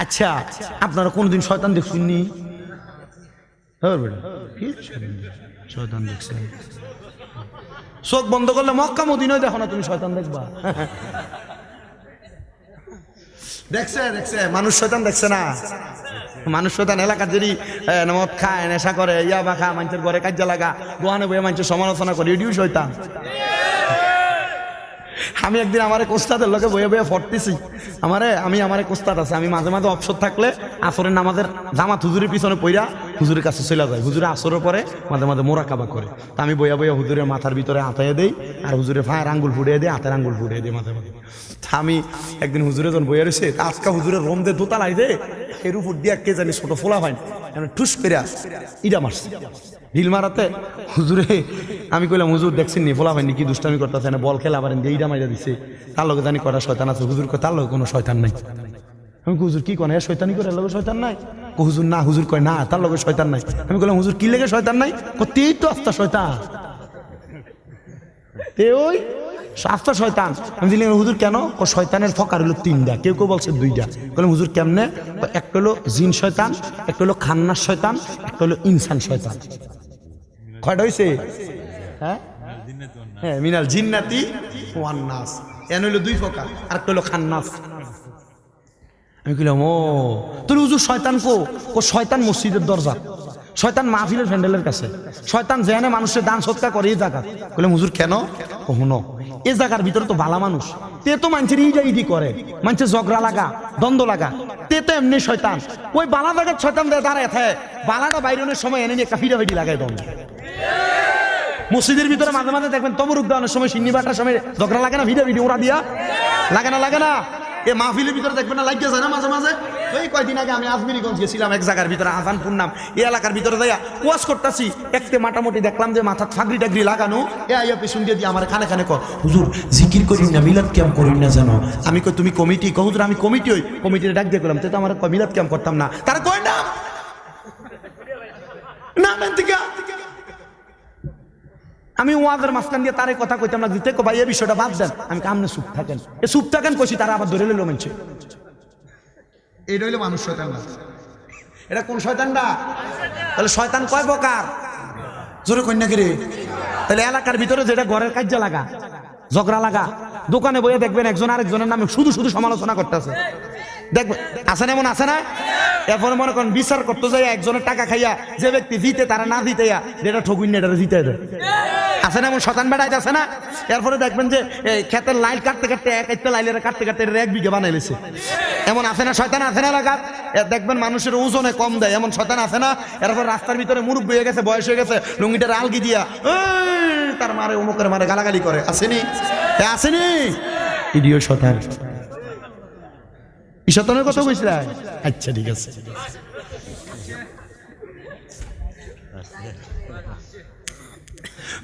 আচ্ছা আপনারা কোনদিন শয়তান দেখছেননি? শয়তান দেখছেন? চোখ বন্ধ করলে মক্কা মদিনায় দেখো না, তুমি শয়তান দেখবা? দেখছে দেখছে মানুষ শয়তান দেখছে না? মানুষ শয়তান এলাকার যদি মদ খায়, নেশা করে, ইয়াবা খা, মানুষের ঘরে কাজে লাগা, দোয়ানে বইয়ে মানুষের সমালোচনা করে, এটিও শয়তান। আমি একদিন আমার এক ওস্তাদের লোকে বইয়ে বইয়ে পড়তেছি, আমার এক ওস্তাদ আছে, আমি মাঝে মাঝে অবসর থাকলে আসরের নামাজের জামাত হুজুরের পিছনে পইরা হুজুরের কাছে চলে যায়। হুজুরে আসরের পরে মাঝে মাঝে মোরাকাবা করে, তা আমি বইয়া বইয়া হুজুরের মাথার ভিতরে আতাইয়ে দেই, আর হুজুরের ফায়ের আঙ্গুল ফুটিয়ে দেয়, হাতের আঙ্গুল ফুটিয়ে দিই মাঝে মাঝে। আমি একদিন হুজুরে যখন বইয়া রয়েছে, আজকা হুজুরের রম দিয়ে দোতালাই দে, এর উপর দিয়ে কে জানি ছোট ফোলা হয়, ঠুস করে ইটা মারছে ঢিল মারাতে হুজুরে। আমি কইলাম হুজুর দেখছেন নি ফোলা হয়নি কি দুষ্টামি করতেছে না, বল খেলা পারেন দিয়ে ইটা মাইরা দিছে, তার লোকে জানি কটা শয়তান আছে। হুজুর কয় তার লোকে কোনো শয়তান নাই। আমি হুজুর কি কয় শয়তানি করে লোকে শয়তান নাই? হুজুর না, হুজুর কয় না তার লোকে শয়তান নাই। আমি কইলাম হুজুর কি লেগে শয়তান নাই? তেই তো আস্তা শয়তান, তে ওই আস্তা শয়তান। আমি দিলাম হুজুর কেন? ও শয়তানের ফকার হলো তিনটা, কেউ কেউ বলছে দুইটা। বললাম হুজুর কেমনে? একটা হলো জিন শয়তান, একটা হলো খান্নাস শয়তান, একটা হলো ইনসান শয়তান। কয়টা হয়েছে? হ্যাঁ হ্যাঁ, মিনাল জিন্নাতি ওয়ান নাস, এন হইলো দুই প্রকার, আর একটা হলো খান্নাস। আমি কইলাম ও তোর হুজুর শয়তান কো শয়তান মসজিদের দরজা, শয়তান মাহফিলের প্যান্ডেলের কাছে, শয়তান যেখানে মানুষের দান সৎকার করে এই জায়গা। কইলাম হুজুর কেন? হুনো এই জায়গার ভিতরে তো ভালো মানুষ, তে তো মানুষের ইডি করে, মানুষের ঝগড়া লাগা, দ্বন্দ্ব লাগা, তে তো এমনি শয়তান। ওই বালা জায়গার শয়তান দাঁড়ায় থাকে, বালাটা বাইরনের সময় এনে নিয়ে একটা ফিডা ফিডি লাগাই দ্বন্দ্ব। মসজিদের ভিতরে মাঝে মাঝে দেখবেন তবরুক দেওয়ানোর সময়, সিন্নি বাটার সময় ঝগড়া লাগে না, ভিডিও ওরা দিয়া লাগে না এ মাহফিলের ভিতরে দেখবেন না লাগিয়ে যায় না মাঝে মাঝে। ওই কয়দিন আগে আমি আজমিরিগঞ্জ গেছিলাম, এক জায়গার ভিতরে আজানপুর নাম, এই এলাকার ভিতরে যাইয়া ওয়াজ করতেছি, একতে মোটামুটি দেখলাম যে মাথার ফাগড়ি টাগড়ি লাগানো, এ আইয়া পেছন দিয়ে দিয়ে আমার খানে খানে কর হুজুর জিকির করি না, মিলাদ ক্যাম্প করি না জানো। আমি কই তুমি কমিটি? কহ হুজুর আমি কমিটি, ওই কমিটির ডাক দিয়ে করলাম, তো আমার মিলাদ ক্যাম্প করতাম না। তারা কয় না না মেন্তিকা। আমি ওয়াজের মাঝখান দিয়ে তারে কথা কইতাম না, দিতে ভাই এই বিষয়টা বাদ দেন। আমি কামনে চুপ থাকেন, এ চুপ থাকেন কইছি, তারা আবার ধরে লইলো মানছে। এটা হইলো মানুষ শয়তান না, এটা কোন শয়তানটা? তাহলে শয়তান কয় প্রকার? জোরে কন্যা কি রে? তাহলে এলাকার ভিতরে যেটা ঘরের কার্য লাগা, ঝগড়া লাগা, দোকানে বইয়ে দেখবেন একজন আরেকজনের নামে শুধু শুধু সমালোচনা করতেছে, দেখবেন আছে না? এমন আছে না? এরপরে মনে করেন বিচার করতে যাই একজনের টাকা খাইয়া যে ব্যক্তি জিতে তারা না জিতে যেটা ঠকুন না এটা জিতে দেয়, আছে না? এমন শতান বেড়াই আছে না? এরপরে দেখবেন যে ক্ষেতের লাইল কাটতে কাটতে একটা লাইলের কাটতে কাটতে এটা 1 বিঘা বানাই লেছে, এমন আছে না? শয়তান আছে না? লাগা দেখবেন মানুষের ওজনে কম দেয়, এমন শয়তান আছে না? এরপর রাস্তার ভিতরে মুরব্বি হয়ে গেছে, বয়স হয়ে গেছে, লুঙ্গিটা আলগি দিয়া তার মারে অমুকের মারে গালাগালি করে, আসেনি? আসেনি? ইডিও শয়তান। শয়তানের কথা কইছিস? আচ্ছা ঠিক আছে।